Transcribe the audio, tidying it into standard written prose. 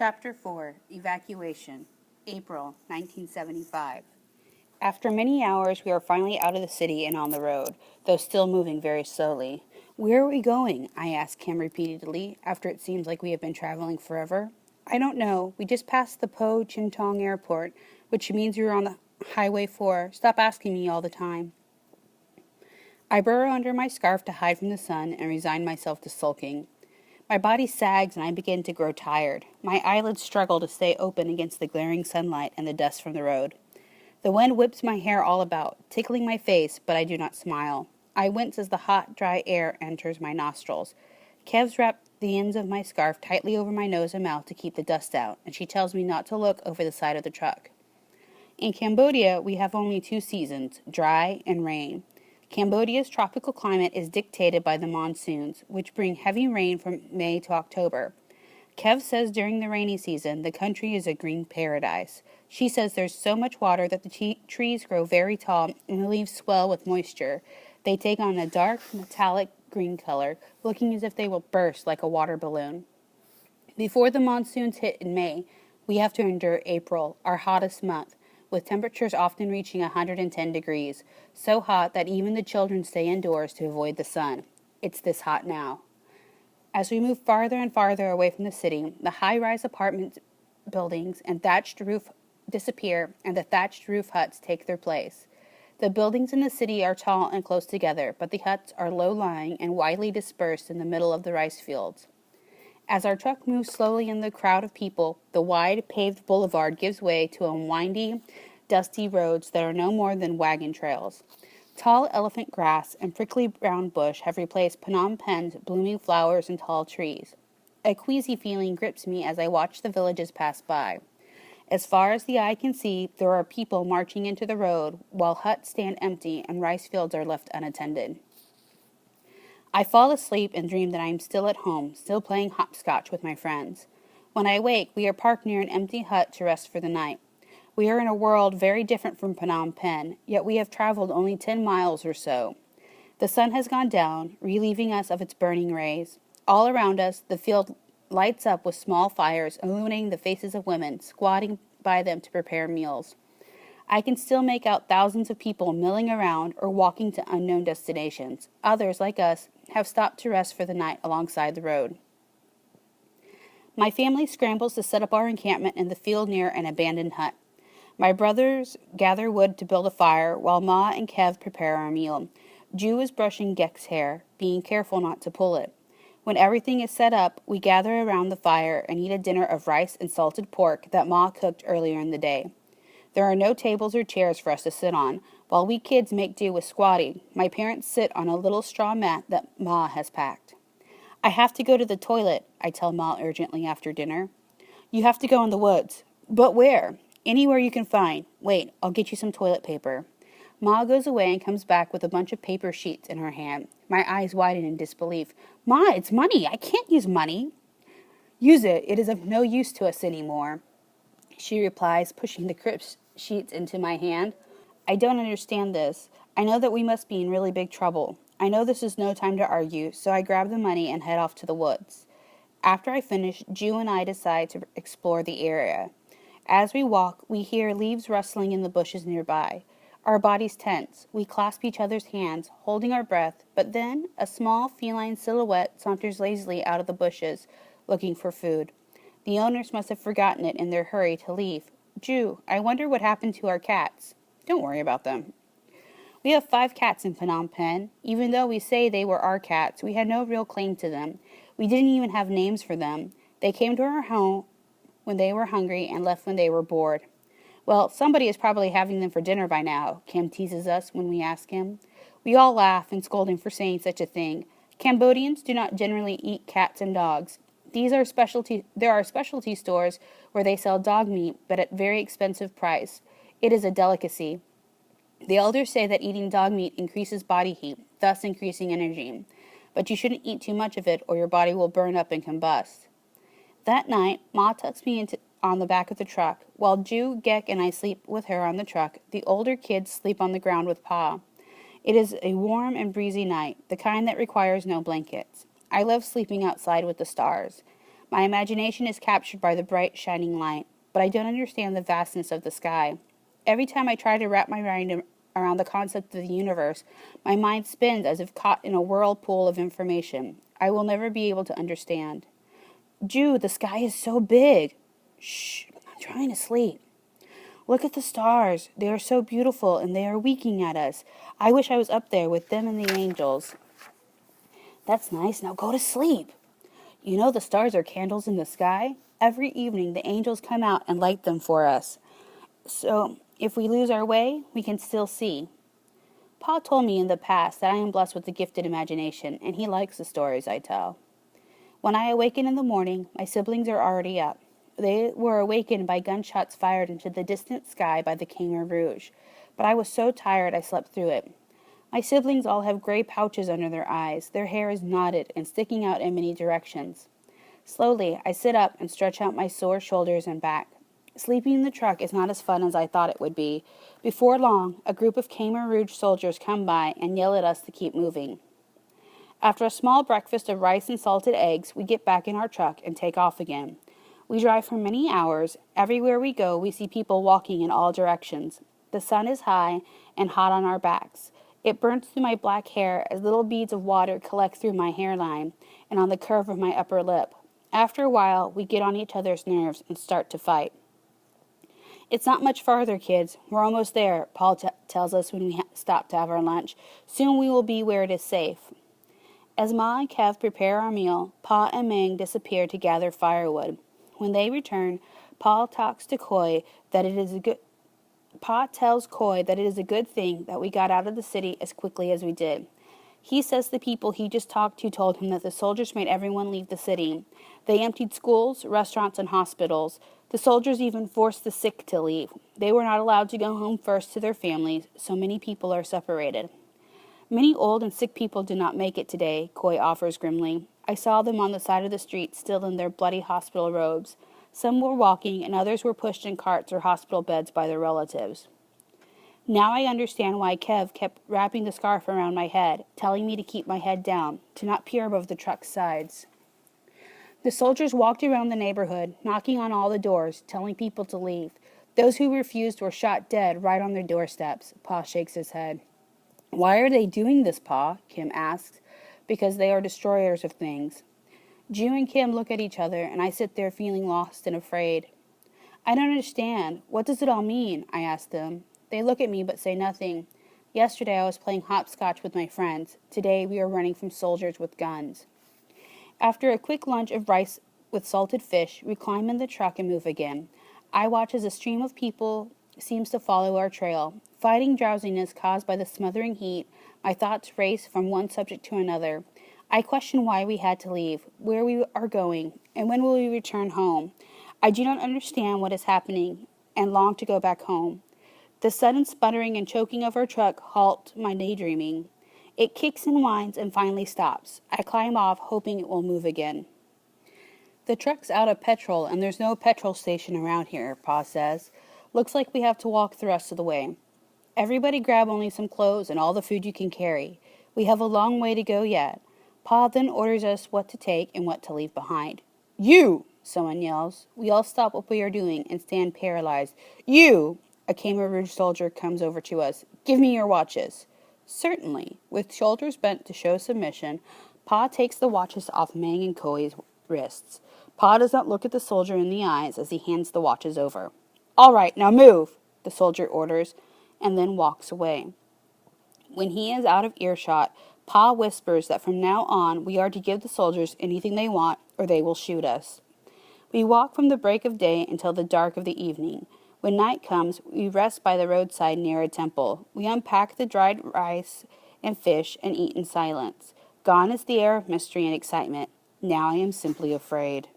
Chapter 4, Evacuation, April 1975. After many hours, we are finally out of the city and on the road, though still moving very slowly. Where are we going? I asked Kim repeatedly, after it seems like we have been traveling forever. I don't know. We just passed the Po Chintong Airport, which means we are on the Highway 4. Stop asking me all the time. I burrow under my scarf to hide from the sun and resign myself to sulking. My body sags and I begin to grow tired. My eyelids struggle to stay open against the glaring sunlight and the dust from the road. The wind whips my hair all about, tickling my face, but I do not smile. I wince as the hot, dry air enters my nostrils. Kev's wrapped the ends of my scarf tightly over my nose and mouth to keep the dust out, and she tells me not to look over the side of the truck. In Cambodia, we have only two seasons, dry and rain. Cambodia's tropical climate is dictated by the monsoons, which bring heavy rain from May to October. Kev says during the rainy season, the country is a green paradise. She says there's so much water that the trees grow very tall and the leaves swell with moisture. They take on a dark, metallic green color, looking as if they will burst like a water balloon. Before the monsoons hit in May, we have to endure April, our hottest month, with temperatures often reaching 110 degrees, so hot that even the children stay indoors to avoid the sun. It's this hot now. As we move farther and farther away from the city, the high-rise apartment buildings and thatched roof disappear, and the thatched roof huts take their place. The buildings in the city are tall and close together, but the huts are low-lying and widely dispersed in the middle of the rice fields. As our truck moves slowly in the crowd of people, the wide, paved boulevard gives way to a windy, dusty roads that are no more than wagon trails. Tall elephant grass and prickly brown bush have replaced Phnom Penh's blooming flowers and tall trees. A queasy feeling grips me as I watch the villages pass by. As far as the eye can see, there are people marching into the road, while huts stand empty and rice fields are left unattended. I fall asleep and dream that I am still at home, still playing hopscotch with my friends. When I wake, we are parked near an empty hut to rest for the night. We are in a world very different from Phnom Penh, yet we have traveled only 10 miles or so. The sun has gone down, relieving us of its burning rays. All around us, the field lights up with small fires, illuminating the faces of women, squatting by them to prepare meals. I can still make out thousands of people milling around or walking to unknown destinations. Others, like us, have stopped to rest for the night alongside the road. My family scrambles to set up our encampment in the field near an abandoned hut. My brothers gather wood to build a fire, while Ma and Kev prepare our meal. Ju is brushing Gek's hair, being careful not to pull it. When everything is set up, we gather around the fire and eat a dinner of rice and salted pork that Ma cooked earlier in the day. There are no tables or chairs for us to sit on, while we kids make do with squatting. My parents sit on a little straw mat that Ma has packed. I have to go to the toilet, I tell Ma urgently after dinner. You have to go in the woods. But where? Anywhere you can find. Wait, I'll get you some toilet paper. Ma goes away and comes back with a bunch of paper sheets in her hand. My eyes widen in disbelief. Ma, it's money. I can't use money. Use it. It is of no use to us anymore, she replies, pushing the crisp sheets into my hand. I don't understand this. I know that we must be in really big trouble. I know this is no time to argue, so I grab the money and head off to the woods. After I finish, Ju and I decide to explore the area. As we walk, we hear leaves rustling in the bushes nearby. Our bodies tense. We clasp each other's hands, holding our breath, but then a small feline silhouette saunters lazily out of the bushes, looking for food. The owners must have forgotten it in their hurry to leave. Ju, I wonder what happened to our cats. Don't worry about them. We have 5 cats in Phnom Penh. Even though we say they were our cats, we had no real claim to them. We didn't even have names for them. They came to our home when they were hungry and left when they were bored. Well, somebody is probably having them for dinner by now, Kim teases us when we ask him. We all laugh and scold him for saying such a thing. Cambodians do not generally eat cats and dogs. There are specialty stores where they sell dog meat, but at very expensive price. It is a delicacy. The elders say that eating dog meat increases body heat, thus increasing energy. But you shouldn't eat too much of it or your body will burn up and combust. That night, Ma tucks me on the back of the truck. While Ju, Gek, and I sleep with her on the truck, the older kids sleep on the ground with Pa. It is a warm and breezy night, the kind that requires no blankets. I love sleeping outside with the stars. My imagination is captured by the bright, shining light, but I don't understand the vastness of the sky. Every time I try to wrap my mind around the concept of the universe, my mind spins as if caught in a whirlpool of information I will never be able to understand. Jude, the sky is so big. Shh, I'm trying to sleep. Look at the stars. They are so beautiful and they are winking at us. I wish I was up there with them and the angels. That's nice. Now go to sleep. You know the stars are candles in the sky? Every evening the angels come out and light them for us. So if we lose our way, we can still see. Pa told me in the past that I am blessed with a gifted imagination, and he likes the stories I tell. When I awaken in the morning, my siblings are already up. They were awakened by gunshots fired into the distant sky by the Khmer Rouge, but I was so tired I slept through it. My siblings all have gray pouches under their eyes. Their hair is knotted and sticking out in many directions. Slowly, I sit up and stretch out my sore shoulders and back. Sleeping in the truck is not as fun as I thought it would be. Before long, a group of Khmer Rouge soldiers come by and yell at us to keep moving. After a small breakfast of rice and salted eggs, we get back in our truck and take off again. We drive for many hours. Everywhere we go, we see people walking in all directions. The sun is high and hot on our backs. It burns through my black hair as little beads of water collect through my hairline and on the curve of my upper lip. After a while, we get on each other's nerves and start to fight. It's not much farther, kids. We're almost there, Paul tells us when we stop to have our lunch. Soon we will be where it is safe. As Ma and Kev prepare our meal, Pa and Meng disappear to gather firewood. When they return, Pa tells Coy that it is a good thing that we got out of the city as quickly as we did. He says the people he just talked to told him that the soldiers made everyone leave the city. They emptied schools, restaurants, and hospitals. The soldiers even forced the sick to leave. They were not allowed to go home first to their families, so many people are separated. Many old and sick people did not make it today, Coy offers grimly. I saw them on the side of the street, still in their bloody hospital robes. Some were walking, and others were pushed in carts or hospital beds by their relatives. Now I understand why Kev kept wrapping the scarf around my head, telling me to keep my head down, to not peer above the truck's sides. The soldiers walked around the neighborhood, knocking on all the doors, telling people to leave. Those who refused were shot dead right on their doorsteps. Pa shakes his head. Why are they doing this, Pa? Kim asks. Because they are destroyers of things. Ju and Kim look at each other, and I sit there feeling lost and afraid. I don't understand. What does it all mean? I ask them. They look at me but say nothing. Yesterday I was playing hopscotch with my friends. Today we are running from soldiers with guns. After a quick lunch of rice with salted fish, we climb in the truck and move again. I watch as a stream of people seems to follow our trail. Fighting drowsiness caused by the smothering heat, my thoughts race from one subject to another. I question why we had to leave, where we are going, and when will we return home. I do not understand what is happening and long to go back home. The sudden sputtering and choking of our truck halt my daydreaming. It kicks and whines and finally stops. I climb off, hoping it will move again. The truck's out of petrol, and there's no petrol station around here, Pa says. Looks like we have to walk the rest of the way. Everybody grab only some clothes and all the food you can carry. We have a long way to go yet. Pa then orders us what to take and what to leave behind. You! Someone yells. We all stop what we are doing and stand paralyzed. You! A Khmer Rouge soldier comes over to us. Give me your watches. Certainly. With shoulders bent to show submission, Pa takes the watches off Meng and Coy's wrists. Pa does not look at the soldier in the eyes as he hands the watches over. All right, now move, the soldier orders, and then walks away. When he is out of earshot, Pa whispers that from now on we are to give the soldiers anything they want or they will shoot us. We walk from the break of day until the dark of the evening. When night comes, we rest by the roadside near a temple. We unpack the dried rice and fish and eat in silence. Gone is the air of mystery and excitement. Now I am simply afraid.